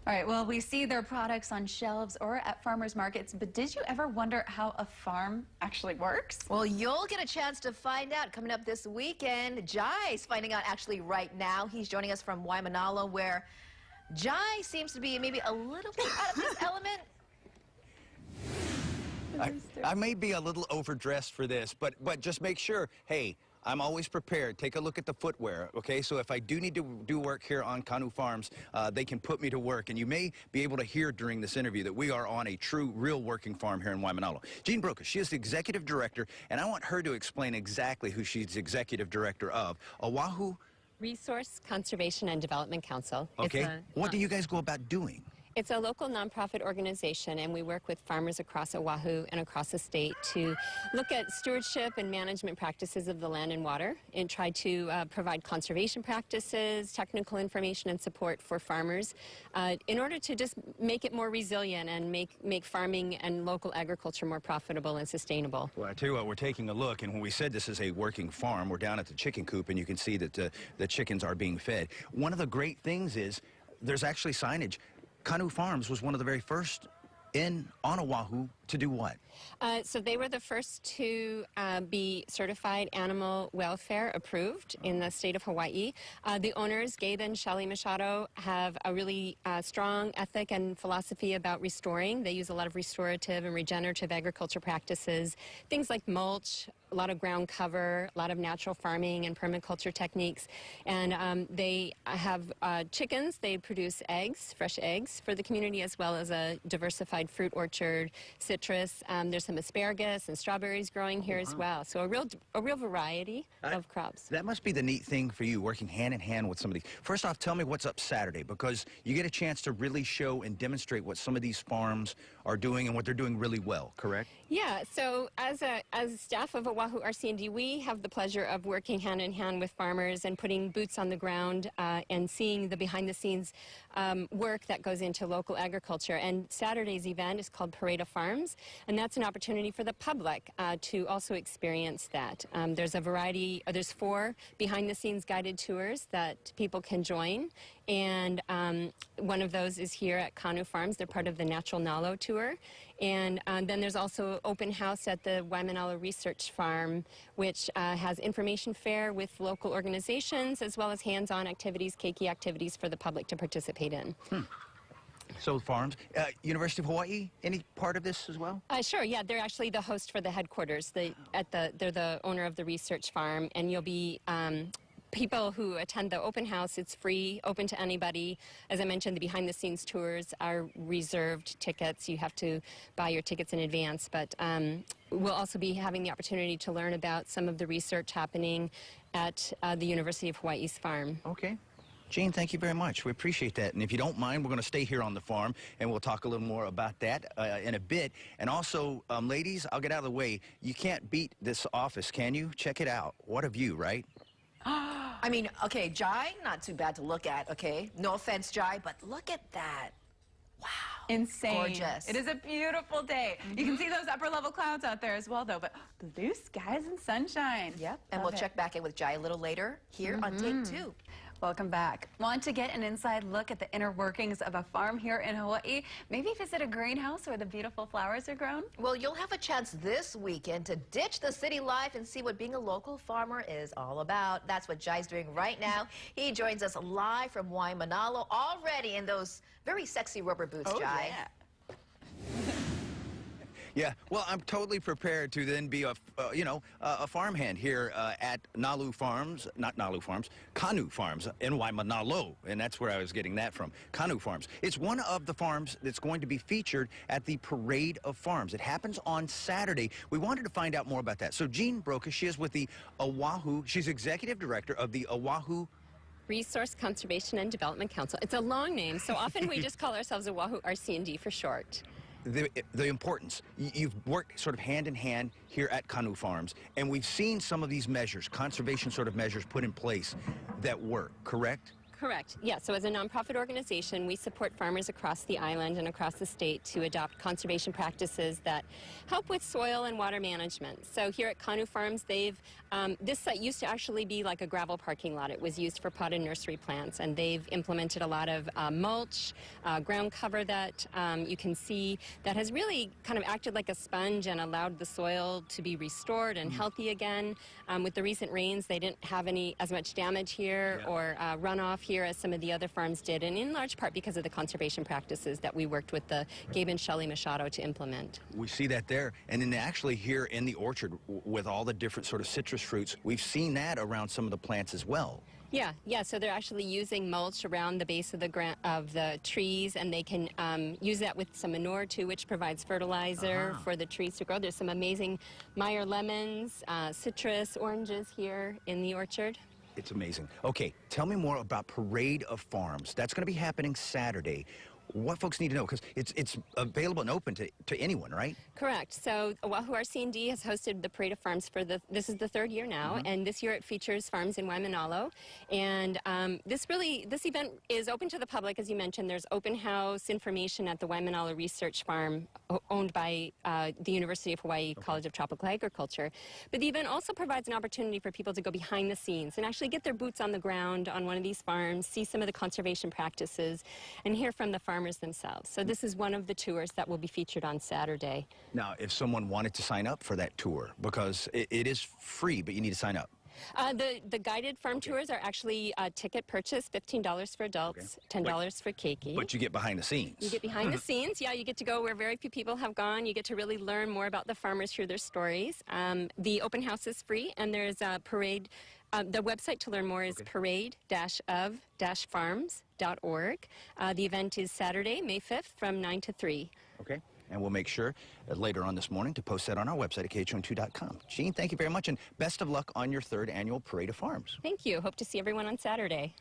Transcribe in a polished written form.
All right, well, we see their products on shelves or at farmers markets, but did you ever wonder how a farm actually works? Well, you'll get a chance to find out coming up this weekend. Jai's finding out actually right now. He's joining us from Waimanalo, where Jai seems to be maybe a little bit out of his element. I may be a little overdressed for this, but just make sure, hey, I'm always prepared. Take a look at the footwear, okay? So if I do need to do work here on Kanu Farms, they can put me to work. And you may be able to hear during this interview that we are on a true, real working farm here in Waimanalo. Jean Broca, she is the executive director, and I want her to explain exactly who she's executive director of. Oahu Resource Conservation and Development Council. Okay. What do you guys go about doing? It's a local nonprofit organization, and we work with farmers across Oahu and across the state to look at stewardship and management practices of the land and water and try to provide conservation practices, technical information, and support for farmers in order to just make it more resilient and make farming and local agriculture more profitable and sustainable. Well, I tell you what, we're taking a look, and when we said this is a working farm, we're down at the chicken coop, and you can see that the chickens are being fed. One of the great things is there's actually signage. Kanu Farms was one of the very first on Oahu to do what? So they were the first to be certified animal welfare approved in the state of Hawaii. The owners, Gabe and Shelley Machado, have a really strong ethic and philosophy about restoring. They use a lot of restorative and regenerative agriculture practices, things like mulch, a lot of ground cover, a lot of natural farming and permaculture techniques. And they have chickens. They produce eggs, fresh eggs for the community, as well as a diversified fruit orchard, citrus. There's some asparagus and strawberries growing here as well. So a real variety of crops. That must be the neat thing for you, working hand in hand with somebody. First off, tell me what's up Saturday, because you get a chance to really show and demonstrate what some of these farms are doing and what they're doing really well, correct? Yeah, so as staff of Oahu RC&D, we have the pleasure of working hand in hand with farmers and putting boots on the ground and seeing the behind-the-scenes work that goes into local agriculture. And Saturday's event is called Parade of Farms, and that's an opportunity for the public to also experience that. There's a variety, there's 4 behind-the-scenes guided tours that people can join, and one of those is here at Kanu Farms. They're part of the Natural Nalo tour. And then there's also open house at the Waimanalo Research Farm, which has information fair with local organizations, as well as hands-on activities, keiki activities for the public to participate in. So farms, University of Hawaii, any part of this as well? Sure, yeah, they're actually the host for the headquarters. They're the owner of the research farm, and you'll be people who attend the open house. It's free, open to anybody. As I mentioned, the behind-the-scenes tours are reserved tickets. You have to buy your tickets in advance, but we'll also be having the opportunity to learn about some of the research happening at the University of Hawaii's farm. Okay. Jean, thank you very much. We appreciate that. And if you don't mind, we're going to stay here on the farm, and we'll talk a little more about that in a bit. And also, ladies, I'll get out of the way. You can't beat this office, can you? Check it out. What a view, right? I mean, okay, Jai, not too bad to look at, okay? No offense, Jai, but look at that. Wow. Insane. Gorgeous. It is a beautiful day. You can see those upper level clouds out there as well, though, but blue skies and sunshine. Yep, and we'll check back in with Jai a little later here on Take 2. Welcome back. Want to get an inside look at the inner workings of a farm here in Hawaii? Maybe visit a greenhouse where the beautiful flowers are grown? Well, you'll have a chance this weekend to ditch the city life and see what being a local farmer is all about. That's what Jai's doing right now. He joins us live from Waimanalo, already in those very sexy rubber boots, Jai. Yeah. Yeah, well, I'm totally prepared to then be a farmhand here at Kanu Farms in Waimanalo, and that's where I was getting that from, Kanu Farms. It's one of the farms that's going to be featured at the Parade of Farms. It happens on Saturday. We wanted to find out more about that. So Jean Broca, she is with the Oahu, she's executive director of the Oahu Resource Conservation and Development Council. It's a long name, so often we just call ourselves Oahu RC&D for short. The importance. You've worked sort of hand in hand here at Kanu Farms, and we've seen some of these measures, conservation sort of measures put in place that work, correct? Correct. Yeah, so as a nonprofit organization, we support farmers across the island and across the state to adopt conservation practices that help with soil and water management. So here at Kanu Farms, this site used to actually be like a gravel parking lot. It was used for potted nursery plants, and they've implemented a lot of mulch, ground cover that you can see that has really kind of acted like a sponge and allowed the soil to be restored and healthy again. With the recent rains, they didn't have as much damage here or runoff here as some of the other farms did, and in large part because of the conservation practices that we worked with the Gabe and Shelley Machado to implement. We see that there, and then actually here in the orchard with all the different sort of citrus fruits, we've seen that around some of the plants as well. Yeah, so they're actually using mulch around the base of the trees, and they can use that with some manure too, which provides fertilizer for the trees to grow. There's some amazing Meyer lemons, citrus, oranges here in the orchard. It's amazing. Okay, tell me more about Parade of Farms. That's going to be happening Saturday. What folks need to know, because it's available and open to anyone, right? Event. So Oahu RC&D has hosted the Parade of Farms for this is the third year now, and this year it features farms in Waimanalo. And this event is open to the public, as you mentioned. There's open house information at the Waimanalo Research Farm, owned by the University of Hawaii College of Tropical Agriculture. But the event also provides an opportunity for people to go behind the scenes and actually get their boots on the ground on one of these farms, see some of the conservation practices, and hear from the farmers themselves. So this is one of the tours that will be featured on Saturday. Now, if someone wanted to sign up for that tour, because it is free, but you need to sign up. The guided farm tours are actually ticket purchase, $15 for adults, $10 for keiki. But you get behind the scenes. You get behind the scenes. Yeah, you get to go where very few people have gone. You get to really learn more about the farmers, hear their stories. The open house is free, and there's a parade. The website to learn more is parade-of-farms.org. The event is Saturday, May 5th from 9 to 3. Okay. And we'll make sure later on this morning to post that on our website at KHON2.com. Jean, thank you very much, and best of luck on your third annual Parade of Farms. Thank you. Hope to see everyone on Saturday.